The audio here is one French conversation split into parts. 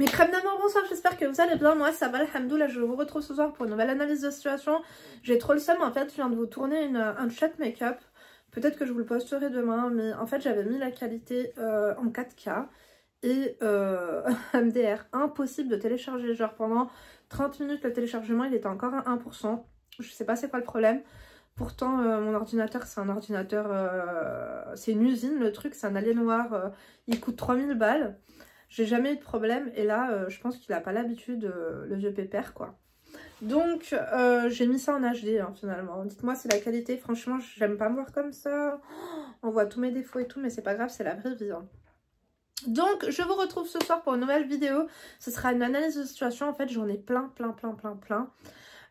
Mes crèmes d'amour, bonsoir, j'espère que vous allez bien. Moi ça va, alhamdoulilah, je vous retrouve ce soir pour une nouvelle analyse de situation. J'ai trop le seum, en fait, je viens de vous tourner un chat make-up. Peut-être que je vous le posterai demain, mais en fait j'avais mis la qualité en 4K. Et MDR, impossible de télécharger, genre pendant 30 minutes le téléchargement il était encore à 1%. Je sais pas c'est quoi le problème. Pourtant mon ordinateur c'est un ordinateur, c'est une usine le truc, c'est un Alienware, il coûte 3000 balles. J'ai jamais eu de problème et là je pense qu'il a pas l'habitude, le vieux pépère quoi. Donc j'ai mis ça en HD hein, finalement. Dites-moi si la qualité, franchement j'aime pas me voir comme ça. On voit tous mes défauts et tout mais c'est pas grave, c'est la vraie vie hein. Donc je vous retrouve ce soir pour une nouvelle vidéo. Ce sera une analyse de situation. En fait j'en ai plein.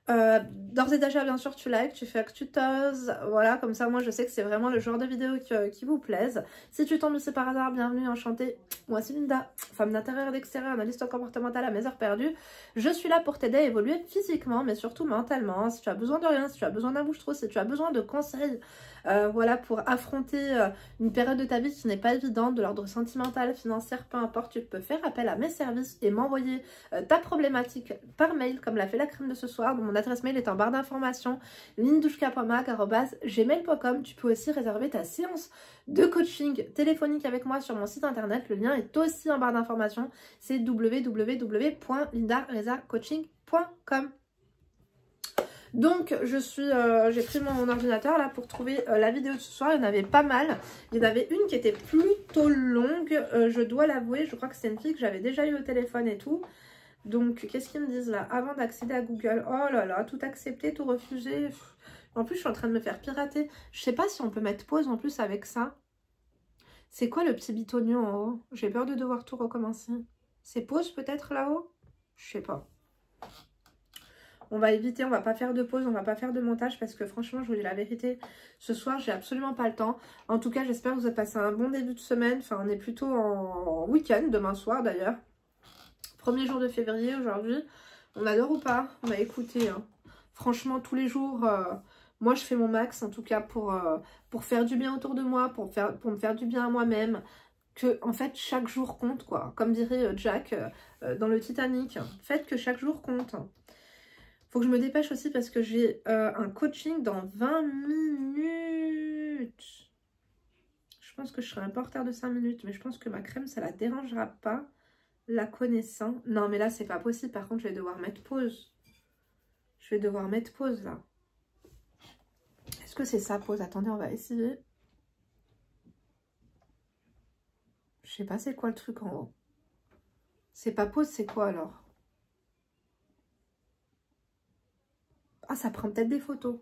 D'ores et déjà bien sûr tu likes, tu fais actutose, voilà, comme ça moi je sais que c'est vraiment le genre de vidéo qui vous plaise. Si tu tombes ici par hasard, bienvenue, enchantée. Moi c'est Linda, femme d'intérieur et d'extérieur, analyste comportementale à mes heures perdues. Je suis là pour t'aider à évoluer physiquement mais surtout mentalement. Si tu as besoin de rien, si tu as besoin d'un bouche-trou, si tu as besoin de conseils, voilà, pour affronter une période de ta vie qui n'est pas évidente, de l'ordre sentimental, financier, peu importe, tu peux faire appel à mes services et m'envoyer ta problématique par mail comme l'a fait la crème de ce soir. Mon adresse mail est en barre d'informations, lindouchka.mac@gmail.com. Tu peux aussi réserver ta séance de coaching téléphonique avec moi sur mon site internet. Le lien est aussi en barre d'informations, c'est www.lindarezacoaching.com. Donc j'ai pris mon ordinateur là pour trouver la vidéo de ce soir. Il y en avait pas mal. Il y en avait une qui était plutôt longue, je dois l'avouer. Je crois que c'est une fille que j'avais déjà eu au téléphone et tout. Donc qu'est-ce qu'ils me disent là? Avant d'accéder à Google, oh là là, tout accepter, tout refuser. En plus je suis en train de me faire pirater. Je sais pas si on peut mettre pause en plus avec ça. C'est quoi le petit bitonio en haut? J'ai peur de devoir tout recommencer. C'est pause peut-être là-haut? Je sais pas. On va éviter, on va pas faire de pause, on va pas faire de montage parce que franchement, je vous dis la vérité, ce soir, j'ai absolument pas le temps. En tout cas, j'espère que vous avez passé un bon début de semaine. Enfin, on est plutôt en week-end, demain soir d'ailleurs. Premier jour de février aujourd'hui. On adore ou pas? On a écouté. Hein. Franchement, tous les jours, moi, je fais mon max en tout cas pour faire du bien autour de moi, pour me faire du bien à moi-même. Que, en fait, chaque jour compte, quoi. Comme dirait Jack dans le Titanic. Faites que chaque jour compte. Faut que je me dépêche aussi parce que j'ai un coaching dans 20 minutes. Je pense que je serai un peu en retard de 5 minutes. Mais je pense que ma crème, ça la dérangera pas. La connaissant. Non, mais là, c'est pas possible. Par contre, je vais devoir mettre pause. Je vais devoir mettre pause, là. Est-ce que c'est ça, pause? Attendez, on va essayer. Je sais pas c'est quoi le truc en haut. C'est pas pause, c'est quoi, alors? Ah, ça prend peut-être des photos.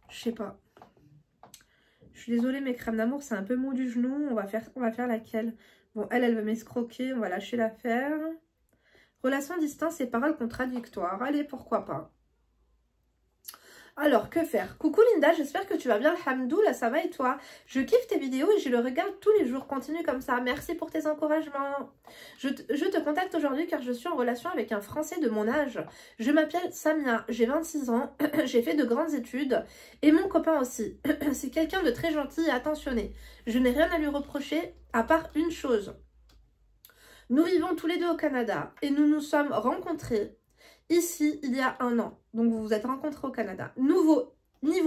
Je sais pas. Je suis désolée, mes crèmes d'amour, c'est un peu mou du genou. On va faire laquelle? Bon, elle veut m'escroquer. On va lâcher l'affaire. Relation à distance et paroles contradictoires. Allez, pourquoi pas. Alors, que faire? Coucou Linda, j'espère que tu vas bien. Alhamdoulilah, ça va et toi? Je kiffe tes vidéos et je le regarde tous les jours. Continue comme ça. Merci pour tes encouragements. Je te contacte aujourd'hui car je suis en relation avec un Français de mon âge. Je m'appelle Samia, j'ai 26 ans, j'ai fait de grandes études et mon copain aussi. C'est quelqu'un de très gentil et attentionné. Je n'ai rien à lui reprocher à part une chose. Nous vivons tous les deux au Canada et nous nous sommes rencontrés ici il y a 1 an. Donc vous vous êtes rencontrés au Canada. Niveau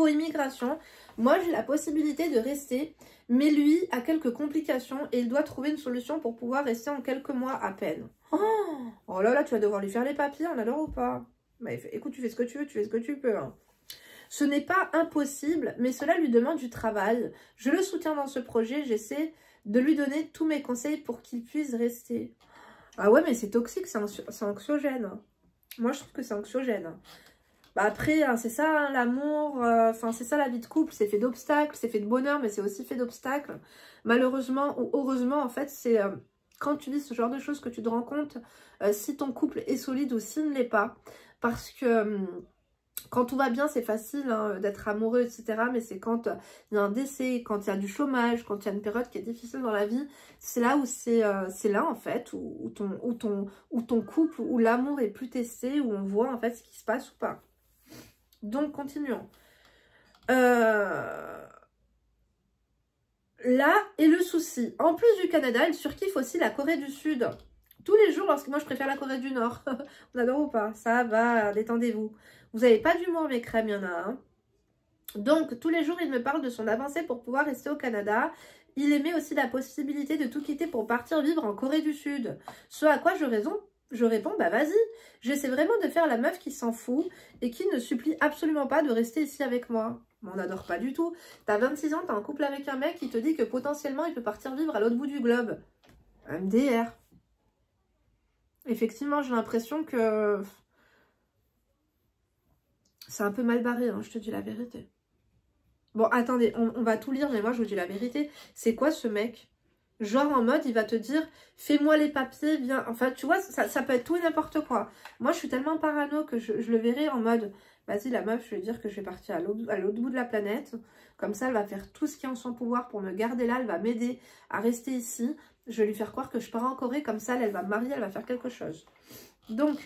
immigration, moi j'ai la possibilité de rester, mais lui a quelques complications et il doit trouver une solution pour pouvoir rester en quelques mois à peine. Oh là là, tu vas devoir lui faire les papiers, on adore ou pas? Bah, écoute, tu fais ce que tu veux, tu fais ce que tu peux. Hein. Ce n'est pas impossible, mais cela lui demande du travail. Je le soutiens dans ce projet, j'essaie de lui donner tous mes conseils pour qu'il puisse rester. Ah ouais, mais c'est toxique, c'est anxiogène. Moi, je trouve que c'est anxiogène. Bah après, hein, c'est ça, hein, l'amour, enfin c'est ça la vie de couple, c'est fait d'obstacles, c'est fait de bonheur, mais c'est aussi fait d'obstacles. Malheureusement ou heureusement, en fait, c'est quand tu dis ce genre de choses que tu te rends compte si ton couple est solide ou s'il ne l'est pas. Parce que quand tout va bien, c'est facile hein, d'être amoureux, etc. Mais c'est quand il y a un décès, quand il y a du chômage, quand il y a une période qui est difficile dans la vie, c'est là où c'est là en fait, où ton couple, où l'amour est plus testé, où on voit en fait ce qui se passe ou pas. Donc, continuons. Là est le souci. En plus du Canada, il surkiffe aussi la Corée du Sud. Tous les jours, lorsque moi je préfère la Corée du Nord. On adore ou pas? Ça va, détendez-vous. Vous n'avez pas d'humour, mes crèmes, il y en a un. Donc, tous les jours, il me parle de son avancée pour pouvoir rester au Canada. Il émet aussi la possibilité de tout quitter pour partir vivre en Corée du Sud. Ce à quoi je réponds, bah vas-y. J'essaie vraiment de faire la meuf qui s'en fout et qui ne supplie absolument pas de rester ici avec moi. On n'adore pas du tout. T'as 26 ans, t'es en couple avec un mec qui te dit que potentiellement il peut partir vivre à l'autre bout du globe. MDR. Effectivement, j'ai l'impression que c'est un peu mal barré, hein, je te dis la vérité. Bon, attendez, on va tout lire, mais moi, je vous dis la vérité. C'est quoi ce mec? Genre en mode, il va te dire, fais-moi les papiers, viens. Enfin, tu vois, ça peut être tout et n'importe quoi. Moi, je suis tellement parano que je le verrai en mode, vas-y, la meuf, je vais dire que je vais partir à l'autre bout de la planète. Comme ça, elle va faire tout ce qui est en son pouvoir pour me garder là. Elle va m'aider à rester ici. Je vais lui faire croire que je pars en Corée. Comme ça, elle va me marier, elle va faire quelque chose. Donc,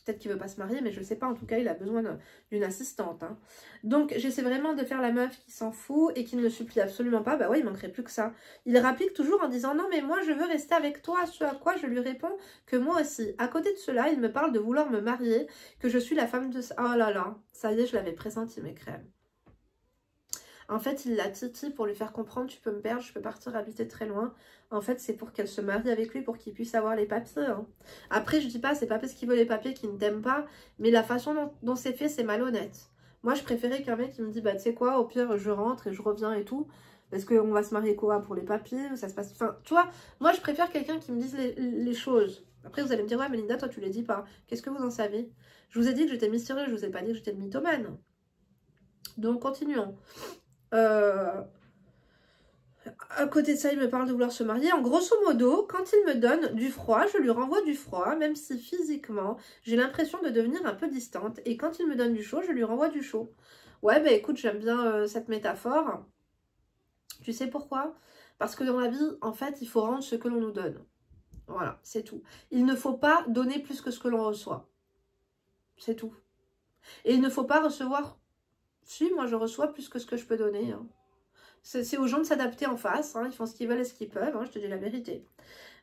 peut-être qu'il veut pas se marier, mais je sais pas. En tout cas, il a besoin d'une assistante. Hein. Donc, j'essaie vraiment de faire la meuf qui s'en fout et qui ne le supplie absolument pas. Bah ouais, il manquerait plus que ça. Il rapplique toujours en disant « Non, mais moi, je veux rester avec toi. » Ce à quoi je lui réponds que moi aussi. À côté de cela, il me parle de vouloir me marier, que je suis la femme de... Oh là là, ça y est, je l'avais pressenti, mes crèmes. En fait, il la titille pour lui faire comprendre, tu peux me perdre, je peux partir habiter très loin. En fait, c'est pour qu'elle se marie avec lui, pour qu'il puisse avoir les papiers. Hein. Après, je dis pas, c'est pas parce qu'il veut les papiers qu'il ne t'aime pas, mais la façon dont c'est fait, c'est malhonnête. Moi, je préférais qu'un mec qui me dit, bah tu sais quoi, au pire, je rentre et je reviens et tout. Parce qu'on va se marier quoi pour les papiers, ça se passe... Enfin, tu vois, moi, je préfère quelqu'un qui me dise les choses. Après, vous allez me dire, ouais, Melinda, toi, tu les dis pas. Qu'est-ce que vous en savez? Je vous ai dit que j'étais mystérieuse, je vous ai pas dit que j'étais une mythomane. Donc, continuons. À côté de ça, il me parle de vouloir se marier. En grosso modo, quand il me donne du froid, je lui renvoie du froid, même si physiquement, j'ai l'impression de devenir un peu distante. Et quand il me donne du chaud, je lui renvoie du chaud. Ouais, bah écoute, j'aime bien cette métaphore. Tu sais pourquoi? Parce que dans la vie, en fait, il faut rendre ce que l'on nous donne. Voilà, c'est tout. Il ne faut pas donner plus que ce que l'on reçoit. C'est tout. Et il ne faut pas recevoir... Si, moi je reçois plus que ce que je peux donner. Hein. C'est aux gens de s'adapter en face. Hein. Ils font ce qu'ils veulent et ce qu'ils peuvent. Hein, je te dis la vérité.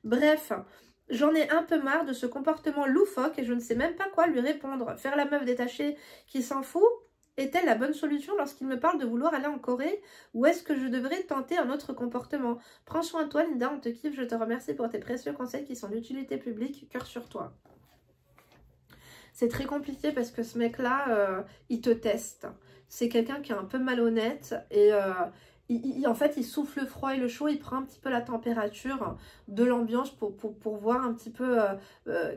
Bref, j'en ai un peu marre de ce comportement loufoque et je ne sais même pas quoi lui répondre. Faire la meuf détachée qui s'en fout est-elle la bonne solution lorsqu'il me parle de vouloir aller en Corée? Ou est-ce que je devrais tenter un autre comportement? Prends soin de toi, Linda, on te kiffe. Je te remercie pour tes précieux conseils qui sont d'utilité publique. Cœur sur toi. C'est très compliqué parce que ce mec-là, il te teste. C'est quelqu'un qui est un peu malhonnête et en fait, il souffle le froid et le chaud. Il prend un petit peu la température de l'ambiance pour voir un petit peu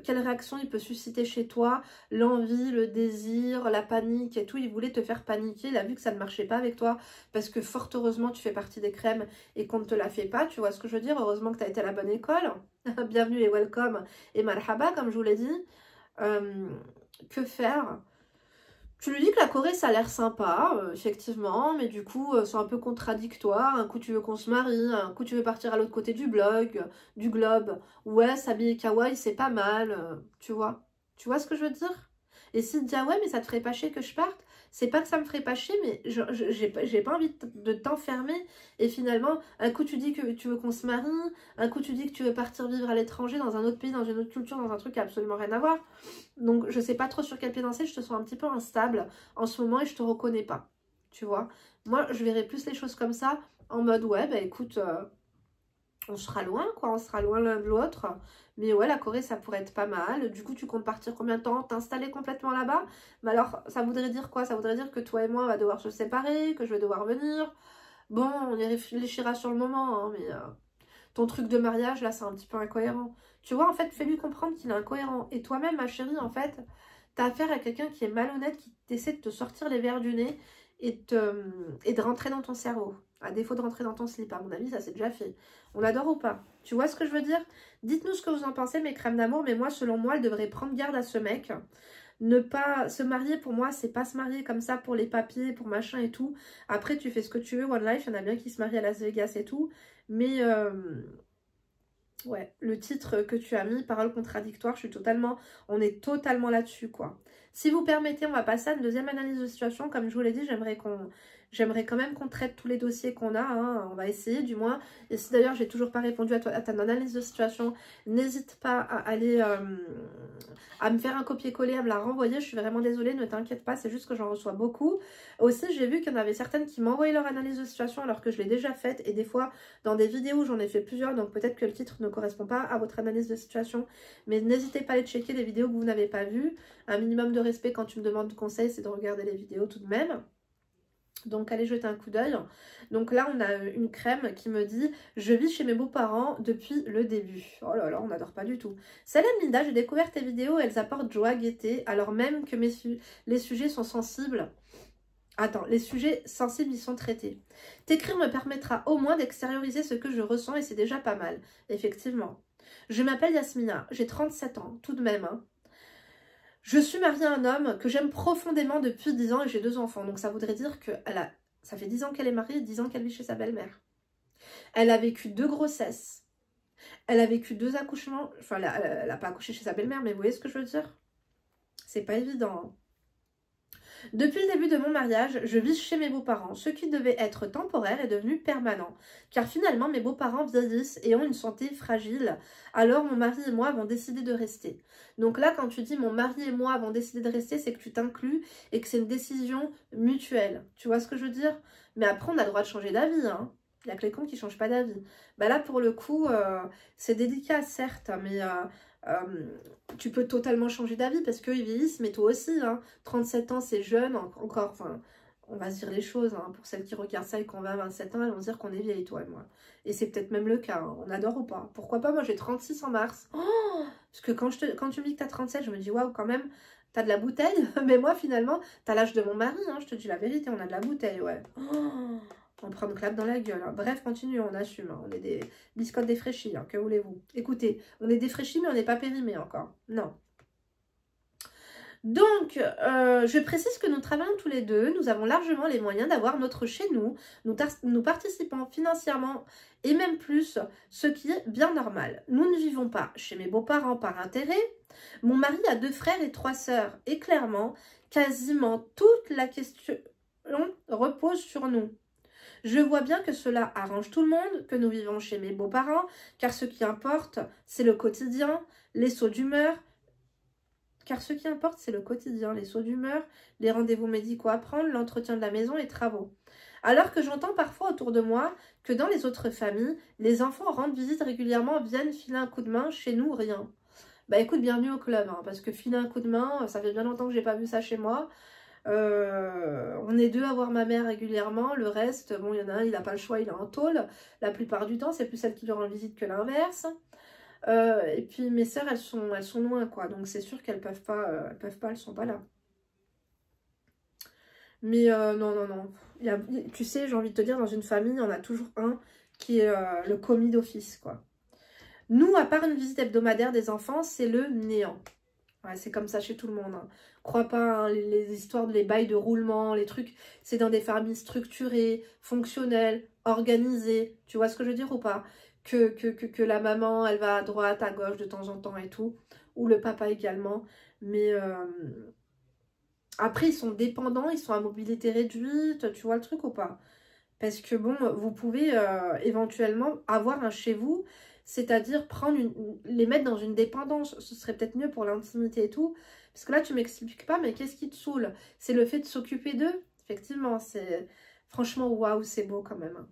quelle réaction il peut susciter chez toi. L'envie, le désir, la panique et tout. Il voulait te faire paniquer. Il a vu que ça ne marchait pas avec toi parce que fort heureusement, tu fais partie des crèmes et qu'on ne te la fait pas. Tu vois ce que je veux dire? Heureusement que tu as été à la bonne école. Bienvenue et welcome et marhaba, comme je vous l'ai dit. Que faire? Tu lui dis que la Corée ça a l'air sympa, effectivement, mais du coup c'est un peu contradictoire. Un coup tu veux qu'on se marie, un coup tu veux partir à l'autre côté du globe. Ouais, s'habiller kawaii c'est pas mal, tu vois. Tu vois ce que je veux dire? Et s'il te dit ah ouais mais ça te ferait pas chier que je parte, c'est pas que ça me ferait pas chier, mais j'ai pas envie de t'enfermer. Et finalement, un coup tu dis que tu veux qu'on se marie, un coup tu dis que tu veux partir vivre à l'étranger, dans un autre pays, dans une autre culture, dans un truc qui a absolument rien à voir. Donc je sais pas trop sur quel pied danser, je te sens un petit peu instable en ce moment et je te reconnais pas. Tu vois, moi je verrais plus les choses comme ça, en mode ouais bah écoute, on sera loin quoi, on sera loin l'un de l'autre. Mais ouais, la Corée, ça pourrait être pas mal. Du coup, tu comptes partir combien de temps? T'installer complètement là-bas? Mais alors, ça voudrait dire quoi? Ça voudrait dire que toi et moi, on va devoir se séparer, que je vais devoir venir. Bon, on y réfléchira sur le moment, hein, mais ton truc de mariage, là, c'est un petit peu incohérent. Tu vois, en fait, fais-lui comprendre qu'il est incohérent. Et toi-même, ma chérie, en fait, t'as affaire à quelqu'un qui est malhonnête, qui essaie de te sortir les verres du nez et de rentrer dans ton cerveau. À défaut de rentrer dans ton slip, à mon avis, ça c'est déjà fait. On l'adore ou pas? Tu vois ce que je veux dire? Dites-nous ce que vous en pensez, mes crèmes d'amour. Mais moi, selon moi, elle devrait prendre garde à ce mec. Ne pas se marier, pour moi, c'est pas se marier comme ça pour les papiers, pour machin et tout. Après, tu fais ce que tu veux. One Life, il y en a bien qui se marient à Las Vegas et tout. Mais, ouais, le titre que tu as mis, paroles contradictoires, on est totalement là-dessus, quoi. Si vous permettez, on va passer à une deuxième analyse de situation. Comme je vous l'ai dit, J'aimerais quand même qu'on traite tous les dossiers qu'on a, hein. On va essayer du moins. Et si d'ailleurs j'ai toujours pas répondu à ta analyse de situation, n'hésite pas à aller à me faire un copier-coller, à me la renvoyer. Je suis vraiment désolée, ne t'inquiète pas, c'est juste que j'en reçois beaucoup. Aussi, j'ai vu qu'il y en avait certaines qui m'envoyaient leur analyse de situation alors que je l'ai déjà faite. Et des fois, dans des vidéos, j'en ai fait plusieurs, donc peut-être que le titre ne correspond pas à votre analyse de situation. Mais n'hésitez pas à aller checker les vidéos que vous n'avez pas vues. Un minimum de respect quand tu me demandes conseil, c'est de regarder les vidéos tout de même. Donc allez jeter un coup d'œil. Donc là on a une crème qui me dit « Je vis chez mes beaux-parents depuis le début ». Oh là là, on n'adore pas du tout. Salam Linda, j'ai découvert tes vidéos, elles apportent joie, gaieté, alors même que les sujets sont sensibles. Attends, les sujets sensibles y sont traités. T'écrire me permettra au moins d'extérioriser ce que je ressens et c'est déjà pas mal. Effectivement. Je m'appelle Yasmina, j'ai 37 ans, tout de même, hein. Je suis mariée à un homme que j'aime profondément depuis 10 ans et j'ai 2 enfants. Donc ça voudrait dire que ça fait 10 ans qu'elle est mariée et 10 ans qu'elle vit chez sa belle-mère. Elle a vécu 2 grossesses. Elle a vécu 2 accouchements. Enfin, elle n'a pas accouché chez sa belle-mère, mais vous voyez ce que je veux dire? C'est pas évident, hein. Depuis le début de mon mariage, je vis chez mes beaux-parents. Ce qui devait être temporaire est devenu permanent. Car finalement, mes beaux-parents vieillissent et ont une santé fragile. Alors, mon mari et moi avons décidé de rester. Donc là, quand tu dis mon mari et moi avons décidé de rester, c'est que tu t'inclus et que c'est une décision mutuelle. Tu vois ce que je veux dire? Mais après, on a le droit de changer d'avis, hein. Il n'y a que les cons qui ne changent pas d'avis. Bah là, pour le coup, c'est délicat, certes, mais tu peux totalement changer d'avis parce qu'ils vieillissent, mais toi aussi, hein. 37 ans, c'est jeune, encore, enfin, on va se dire les choses, hein. Pour celles qui regardent ça et qu'on va 27 ans, elles vont se dire qu'on est vieille, toi et moi. Et c'est peut-être même le cas, hein. On adore ou pas. Pourquoi pas, moi j'ai 36 en mars. Oh, parce que quand tu me dis que t'as 37, je me dis, waouh, quand même, t'as de la bouteille. Mais moi, finalement, t'as l'âge de mon mari, hein. Je te dis la vérité, on a de la bouteille, ouais. Oh, on prend une clap dans la gueule, hein. Bref, continuons, on assume, hein. On est des biscottes défraîchis, hein. Que voulez-vous? Écoutez, on est défraîchis, mais on n'est pas périmés encore. Non. Donc, je précise que nous travaillons tous les deux, nous avons largement les moyens d'avoir notre chez nous, nous participons financièrement et même plus, ce qui est bien normal. Nous ne vivons pas chez mes beaux-parents par intérêt. Mon mari a 2 frères et 3 sœurs et clairement, quasiment toute la question repose sur nous. Je vois bien que cela arrange tout le monde, que nous vivons chez mes beaux-parents, car ce qui importe, c'est le quotidien, les sauts d'humeur. Car ce qui importe, c'est le quotidien, les sauts d'humeur, les rendez-vous médicaux à prendre, l'entretien de la maison, les travaux. Alors que j'entends parfois autour de moi que dans les autres familles, les enfants rendent visite régulièrement, viennent filer un coup de main, chez nous, rien. Bah écoute, bienvenue au club, hein, parce que filer un coup de main, ça fait bien longtemps que j'ai pas vu ça chez moi. On est 2 à voir ma mère régulièrement, le reste, bon, il y en a un, il n'a pas le choix, il est en tôle. La plupart du temps, c'est plus celle qui lui rend visite que l'inverse. Et puis mes sœurs, elles sont loin, quoi. Donc c'est sûr qu'elles peuvent pas, elles sont pas là. Mais non. Tu sais, j'ai envie de te dire, dans une famille, on a toujours un qui est le commis d'office, quoi. Nous, à part une visite hebdomadaire des enfants, c'est le néant. Ouais, c'est comme ça chez tout le monde, hein. Crois pas, hein, les histoires de les bails de roulement, les trucs, c'est dans des familles structurées, fonctionnelles, organisées. Tu vois ce que je veux dire ou pas? Que la maman, elle va à droite, à gauche de temps en temps et tout. Ou le papa également. Mais après, ils sont dépendants, ils sont à mobilité réduite. Tu vois le truc ou pas? Parce que bon, vous pouvez éventuellement avoir un chez vous, c'est-à-dire les mettre dans une dépendance. Ce serait peut-être mieux pour l'intimité et tout. Parce que là, tu m'expliques pas, mais qu'est-ce qui te saoule? C'est le fait de s'occuper d'eux? Effectivement, c'est... Franchement, waouh, c'est beau quand même.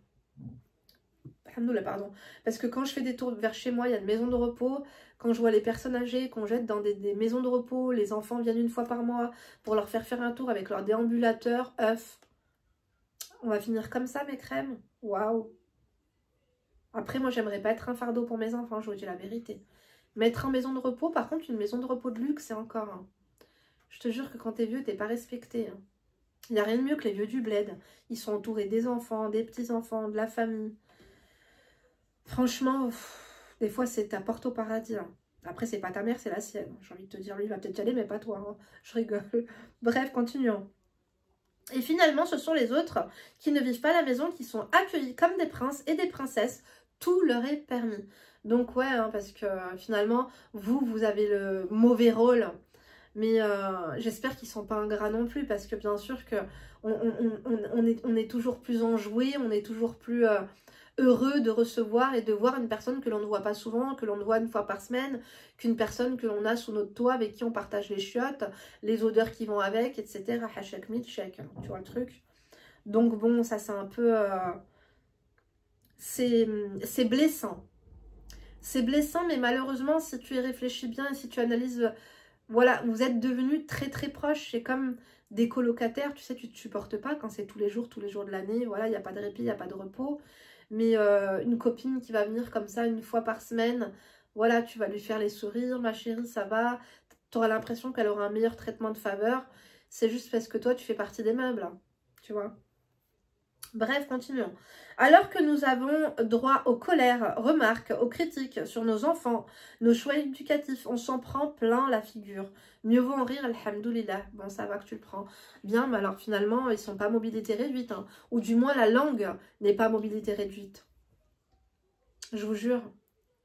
Alhamdoulilah, pardon. Parce que quand je fais des tours vers chez moi, il y a une maison de repos. Quand je vois les personnes âgées qu'on jette dans des maisons de repos, les enfants viennent une fois par mois pour leur faire un tour avec leur déambulateur, œuf. On va finir comme ça, mes crèmes. Waouh. Après, moi, j'aimerais pas être un fardeau pour mes enfants, je vous dis la vérité. Mettre en maison de repos, par contre, une maison de repos de luxe, c'est encore... Hein. Je te jure que quand t'es vieux, t'es pas respecté. Hein. Il n'y a rien de mieux que les vieux du bled. Ils sont entourés des enfants, des petits-enfants, de la famille. Franchement, des fois, c'est ta porte au paradis. Hein. Après, c'est pas ta mère, c'est la sienne. J'ai envie de te dire, lui, il va peut-être y aller, mais pas toi. Hein. Je rigole. Bref, continuons. Et finalement, ce sont les autres qui ne vivent pas à la maison, qui sont accueillis comme des princes et des princesses. Tout leur est permis. Donc ouais, hein, parce que finalement, vous avez le mauvais rôle Mais j'espère qu'ils sont pas ingrats non plus, parce que bien sûr que on est toujours plus enjoué, on est toujours plus heureux de recevoir et de voir une personne que l'on ne voit pas souvent, que l'on voit une fois par semaine, qu'une personne que l'on a sous notre toit, avec qui on partage les chiottes, les odeurs qui vont avec, etc. Hachak milchek, tu vois le truc. Donc bon, ça c'est un peu... c'est blessant. C'est blessant, mais malheureusement, si tu y réfléchis bien et si tu analyses... Voilà, vous êtes devenus très très proches. C'est comme des colocataires, tu sais, tu te supportes pas quand c'est tous les jours de l'année. Voilà, il n'y a pas de répit, il n'y a pas de repos. Mais une copine qui va venir comme ça une fois par semaine, voilà, tu vas lui faire les sourires, ma chérie, ça va. Tu auras l'impression qu'elle aura un meilleur traitement de faveur. C'est juste parce que toi, tu fais partie des meubles, hein, tu vois. Bref, continuons. Alors que nous avons droit aux colères, remarques, aux critiques sur nos enfants, nos choix éducatifs, on s'en prend plein la figure. Mieux vaut en rire, alhamdoulilah. Bon, ça va que tu le prends. Bien, mais alors finalement, ils sont pas mobilité réduite. Hein. Ou du moins, la langue n'est pas mobilité réduite. Je vous jure.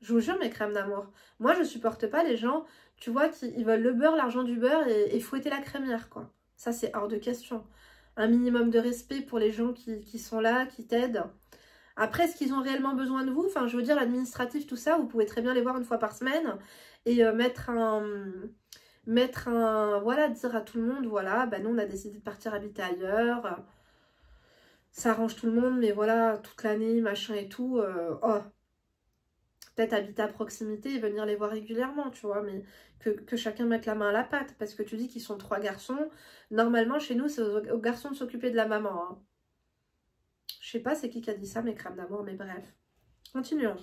Je vous jure, mes crèmes d'amour. Moi, je supporte pas les gens, tu vois, qui ils veulent le beurre, l'argent du beurre et fouetter la crémière, quoi. Ça, c'est hors de question. Un minimum de respect pour les gens qui sont là, qui t'aident. Après, est-ce qu'ils ont réellement besoin de vous? Enfin, je veux dire, l'administratif, tout ça, vous pouvez très bien les voir une fois par semaine et mettre un... Voilà, dire à tout le monde, voilà, ben nous, on a décidé de partir habiter ailleurs. Ça arrange tout le monde, mais voilà, toute l'année, machin et tout. Oh, peut-être habiter à proximité et venir les voir régulièrement, tu vois, mais que chacun mette la main à la pâte, parce que tu dis qu'ils sont 3 garçons. Normalement, chez nous, c'est aux garçons de s'occuper de la maman. Hein. Je sais pas c'est qui a dit ça, mes crèmes d'amour, mais bref. Continuons.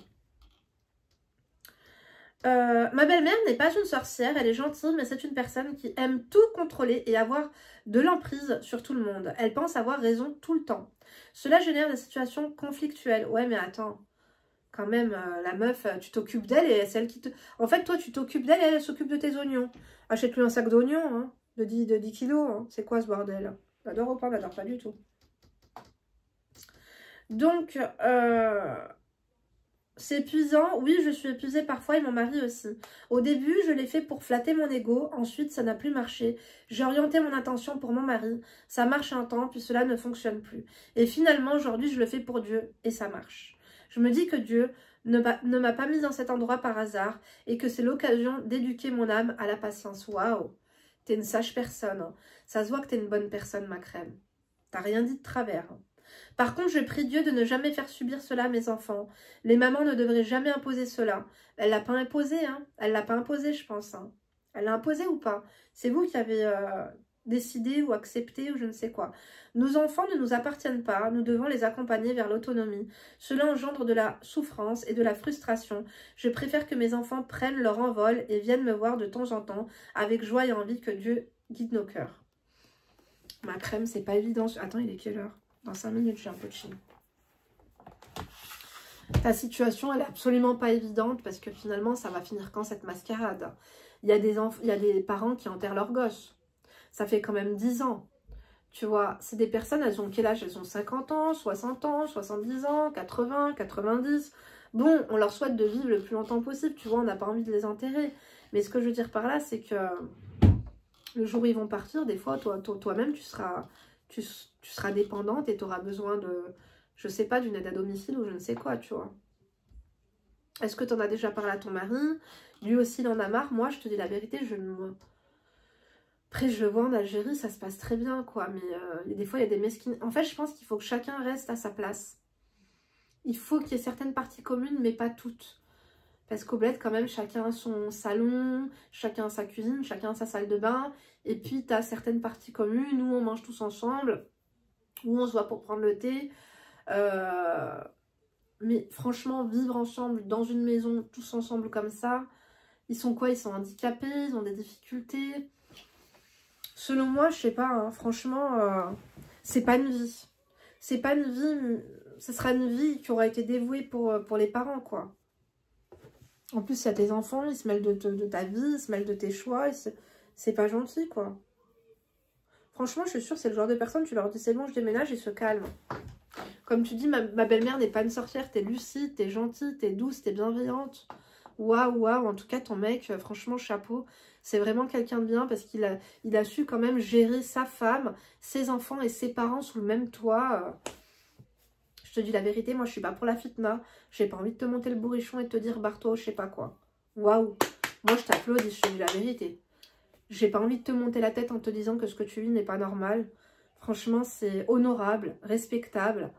Ma belle-mère n'est pas une sorcière, elle est gentille, mais c'est une personne qui aime tout contrôler et avoir de l'emprise sur tout le monde. Elle pense avoir raison tout le temps. Cela génère des situations conflictuelles. Ouais, mais attends. Quand même, la meuf, tu t'occupes d'elle et c'est elle qui te... En fait, toi, tu t'occupes d'elle et elle s'occupe de tes oignons. Achète-lui un sac d'oignons, hein, de 10 kilos. Hein. C'est quoi ce bordel? J'adore ou pas? J'adore pas du tout. Donc, c'est épuisant. Oui, je suis épuisée parfois et mon mari aussi. Au début, je l'ai fait pour flatter mon ego. Ensuite, ça n'a plus marché. J'ai orienté mon attention pour mon mari. Ça marche un temps, puis cela ne fonctionne plus. Et finalement, aujourd'hui, je le fais pour Dieu et ça marche. Je me dis que Dieu ne m'a pas mise dans cet endroit par hasard et que c'est l'occasion d'éduquer mon âme à la patience. Waouh, t'es une sage personne. Hein. Ça se voit que t'es une bonne personne, ma crème. T'as rien dit de travers. Hein. Par contre, je prie Dieu de ne jamais faire subir cela à mes enfants. Les mamans ne devraient jamais imposer cela. Elle l'a pas imposé, hein. Elle l'a pas imposé, je pense. Hein. Elle l'a imposé ou pas? C'est vous qui avez décidé ou accepté ou je ne sais quoi. Nos enfants ne nous appartiennent pas, nous devons les accompagner vers l'autonomie. Cela engendre de la souffrance et de la frustration. Je préfère que mes enfants prennent leur envol et viennent me voir de temps en temps avec joie et envie que Dieu guide nos cœurs. Ma crème, c'est pas évident. Attends, il est quelle heure? Dans 5 minutes, j'ai un peu de chine. Ta situation, elle est absolument pas évidente parce que finalement, ça va finir quand cette mascarade? Il y a des parents qui enterrent leurs gosses. Ça fait quand même 10 ans. Tu vois, c'est des personnes, elles ont quel âge? Elles ont 50 ans, 60 ans, 70 ans, 80, 90. Bon, on leur souhaite de vivre le plus longtemps possible. Tu vois, on n'a pas envie de les enterrer. Mais ce que je veux dire par là, c'est que le jour où ils vont partir, des fois, toi-même, tu seras dépendante et tu auras besoin de, je sais pas, d'une aide à domicile ou je ne sais quoi, tu vois. Est-ce que tu en as déjà parlé à ton mari? Lui aussi, il en a marre. Moi, je te dis la vérité, Après, je le vois en Algérie, ça se passe très bien, quoi. Mais des fois, il y a des mesquines. En fait, je pense qu'il faut que chacun reste à sa place. Il faut qu'il y ait certaines parties communes, mais pas toutes. Parce qu'au bled, quand même, chacun a son salon, chacun a sa cuisine, chacun a sa salle de bain. Et puis, tu as certaines parties communes où on mange tous ensemble, où on se voit pour prendre le thé. Mais franchement, vivre ensemble dans une maison, tous ensemble comme ça, ils sont quoi? Ils sont handicapés, ils ont des difficultés. Selon moi, je sais pas, hein, franchement, c'est pas une vie. C'est pas une vie, ce sera une vie qui aura été dévouée pour les parents, quoi. En plus, il y a tes enfants, ils se mêlent de ta vie, ils se mêlent de tes choix, c'est pas gentil, quoi. Franchement, je suis sûre, c'est le genre de personne, tu leur dis c'est bon, je déménage, ils se calment. Comme tu dis, ma belle-mère n'est pas une sorcière, t'es lucide, t'es gentille, t'es douce, t'es bienveillante. Waouh, waouh, en tout cas ton mec, franchement chapeau, c'est vraiment quelqu'un de bien parce qu'il a su quand même gérer sa femme, ses enfants et ses parents sous le même toit. Je te dis la vérité, moi je suis pas pour la fitna, j'ai pas envie de te monter le bourrichon et de te dire barre-toi, je sais pas quoi. Waouh, moi je t'applaudis, je te dis la vérité. J'ai pas envie de te monter la tête en te disant que ce que tu vis n'est pas normal. Franchement, c'est honorable, respectable.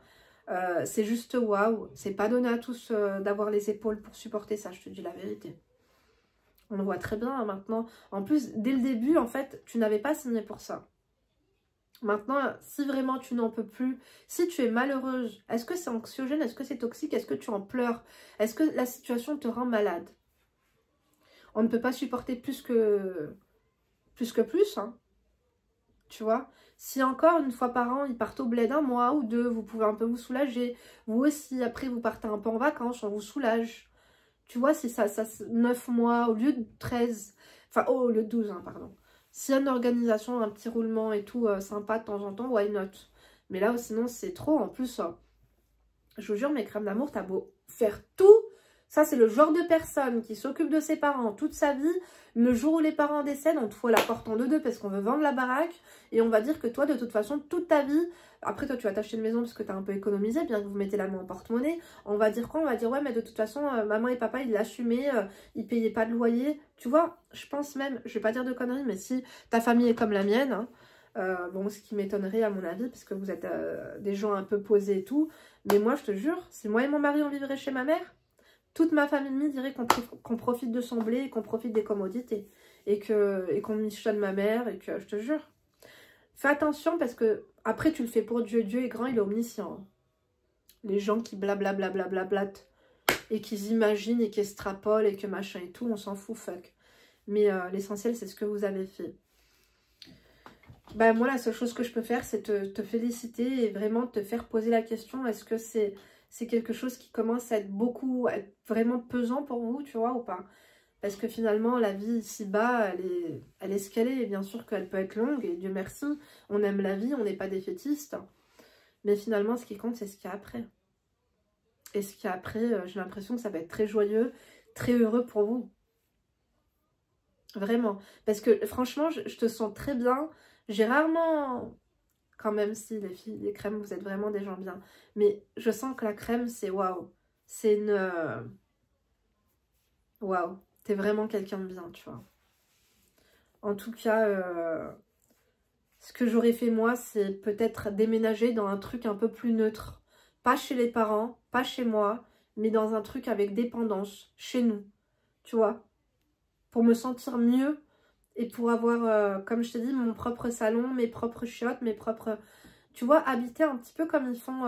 C'est juste waouh. C'est pas donné à tous d'avoir les épaules pour supporter ça, je te dis la vérité. On le voit très bien hein, maintenant. En plus, dès le début, en fait, tu n'avais pas signé pour ça. Maintenant, si vraiment tu n'en peux plus, si tu es malheureuse, est-ce que c'est anxiogène, est-ce que c'est toxique, est-ce que tu en pleures, est-ce que la situation te rend malade? On ne peut pas supporter plus, hein. Tu vois, si encore une fois par an, ils partent au bled un mois ou deux, vous pouvez un peu vous soulager. Vous aussi, après, vous partez un peu en vacances, on vous soulage. Tu vois, si ça 9 mois au lieu de 13, enfin, au lieu de 12, hein, pardon. S'il y a une organisation, un petit roulement et tout, sympa de temps en temps, why not? Mais là, sinon, c'est trop. En plus, je vous jure, mes crèmes d'amour, t'as beau faire tout. Ça, c'est le genre de personne qui s'occupe de ses parents toute sa vie. Le jour où les parents décèdent, on te fout la porte en deux parce qu'on veut vendre la baraque. Et on va dire que toi, de toute façon, toute ta vie... Après, toi, tu vas t'acheter une maison parce que tu as un peu économisé, bien que vous mettez la main en porte-monnaie. On va dire quoi? On va dire, ouais, mais de toute façon, maman et papa, ils l'assumaient, ils payaient pas de loyer. Tu vois, je pense même, je vais pas dire de conneries, mais si ta famille est comme la mienne... hein, bon, ce qui m'étonnerait à mon avis, parce que vous êtes des gens un peu posés et tout. Mais moi, je te jure, si moi et mon mari, on vivrait chez ma mère, toute ma famille dirait qu'on profite de son blé et qu'on profite des commodités. Et qu'on michonne ma mère et que, je te jure. Fais attention parce que, après, tu le fais pour Dieu. Dieu est grand, il est omniscient. Les gens qui blablabla et qui imaginent et qui extrapolent et que machin et tout, on s'en fout, fuck. Mais l'essentiel, c'est ce que vous avez fait. Ben, moi, la seule chose que je peux faire, c'est te féliciter et vraiment te faire poser la question, est-ce que c'est quelque chose qui commence à être vraiment pesant pour vous, tu vois, ou pas? Parce que finalement, la vie ici-bas, elle est ce qu'elle est. Et bien sûr qu'elle peut être longue, et Dieu merci, on aime la vie, on n'est pas défaitiste. Mais finalement, ce qui compte, c'est ce qu'il y a après. Et ce qu'il y a après, j'ai l'impression que ça va être très joyeux, très heureux pour vous. Vraiment. Parce que franchement, je te sens très bien. J'ai rarement... Quand même, si les filles, les crèmes, vous êtes vraiment des gens bien. Mais je sens que la crème, c'est waouh. C'est une... Waouh. T'es vraiment quelqu'un de bien, tu vois. En tout cas, ce que j'aurais fait moi, c'est peut-être déménager dans un truc un peu plus neutre. Pas chez les parents, pas chez moi, mais dans un truc avec dépendance, chez nous. Tu vois. Pour me sentir mieux. Et pour avoir, comme je t'ai dit, mon propre salon, mes propres chiottes, mes propres... Tu vois, habiter un petit peu comme ils font...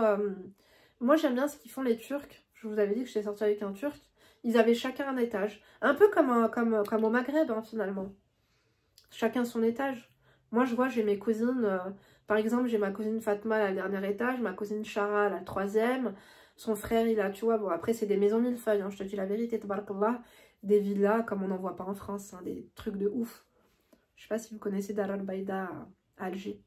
Moi, j'aime bien ce qu'ils font les Turcs. Je vous avais dit que j'étais sortie avec un Turc. Ils avaient chacun un étage. Un peu comme au Maghreb, hein, finalement. Chacun son étage. Moi, je vois, j'ai mes cousines... par exemple, j'ai ma cousine Fatma à la dernière étage, ma cousine Shara à la troisième. Son frère, il a, tu vois... Bon, après, c'est des maisons millefeuilles, hein, je te dis la vérité, tabarakallah. Des villas comme on n'en voit pas en France, hein, des trucs de ouf. Je sais pas si vous connaissez Dar al-Baïda à Alger.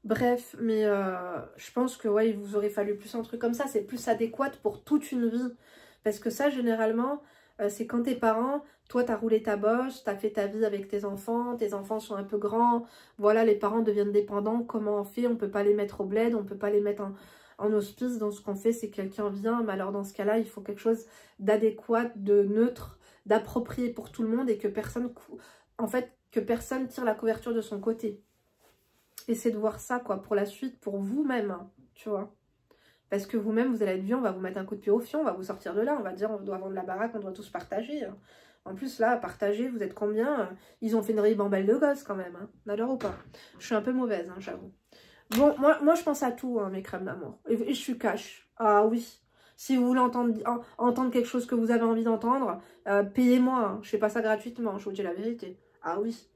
Bref, mais je pense que ouais, il vous aurait fallu plus un truc comme ça. C'est plus adéquat pour toute une vie. Parce que ça, généralement, c'est quand tes parents, toi, t'as roulé ta bosse, t'as fait ta vie avec tes enfants sont un peu grands. Voilà, les parents deviennent dépendants. Comment on fait? On peut pas les mettre au bled, on peut pas les mettre en hospice. Donc, ce qu'on fait, c'est que quelqu'un vient. Mais alors, dans ce cas-là, il faut quelque chose d'adéquat, de neutre, d'approprié pour tout le monde et que personne, en fait, que personne tire la couverture de son côté. Essayez de voir ça, quoi, pour la suite, pour vous-même, hein, tu vois. Parce que vous-même, vous allez être vieux, on va vous mettre un coup de pied au fion, on va vous sortir de là, on va dire, on doit vendre la baraque, on doit tous partager. Hein. En plus, là, partager, vous êtes combien? Ils ont fait une ribambelle de gosses, quand même, hein. D'accord ou pas? Je suis un peu mauvaise, hein, j'avoue. Bon, moi, je pense à tout, hein, mes crèmes d'amour. Et je suis cash. Ah oui. Si vous voulez entendre quelque chose que vous avez envie d'entendre, payez-moi. Hein. Je fais pas ça gratuitement, je vous dis la vérité. Ah oui.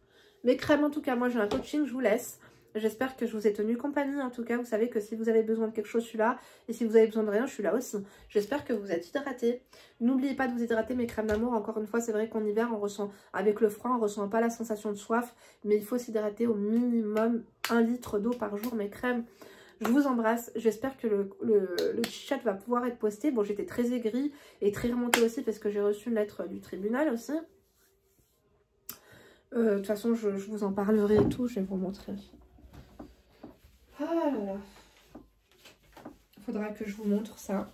Mes crèmes, en tout cas, moi j'ai un coaching, je vous laisse. J'espère que je vous ai tenu compagnie. En tout cas, vous savez que si vous avez besoin de quelque chose, je suis là. Et si vous avez besoin de rien, je suis là aussi. J'espère que vous êtes hydratés. N'oubliez pas de vous hydrater, mes crèmes d'amour. Encore une fois, c'est vrai qu'en hiver, on ressent, avec le froid, on ne ressent pas la sensation de soif. Mais il faut s'hydrater au minimum 1 litre d'eau par jour, mes crèmes. Je vous embrasse. J'espère que le chat va pouvoir être posté. Bon, j'étais très aigrie et très remontée aussi parce que j'ai reçu une lettre du tribunal aussi. De toute façon, je vous en parlerai et tout. Je vais vous montrer. Ah là là. Faudra que je vous montre ça.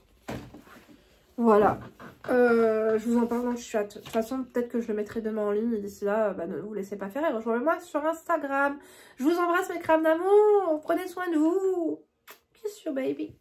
Voilà. Je vous en parle dans le chat. De toute façon, peut-être que je le mettrai demain en ligne. Et d'ici là, bah, ne vous laissez pas faire. Et rejoignez-moi sur Instagram. Je vous embrasse mes crânes d'amour. Prenez soin de vous. Kiss you baby.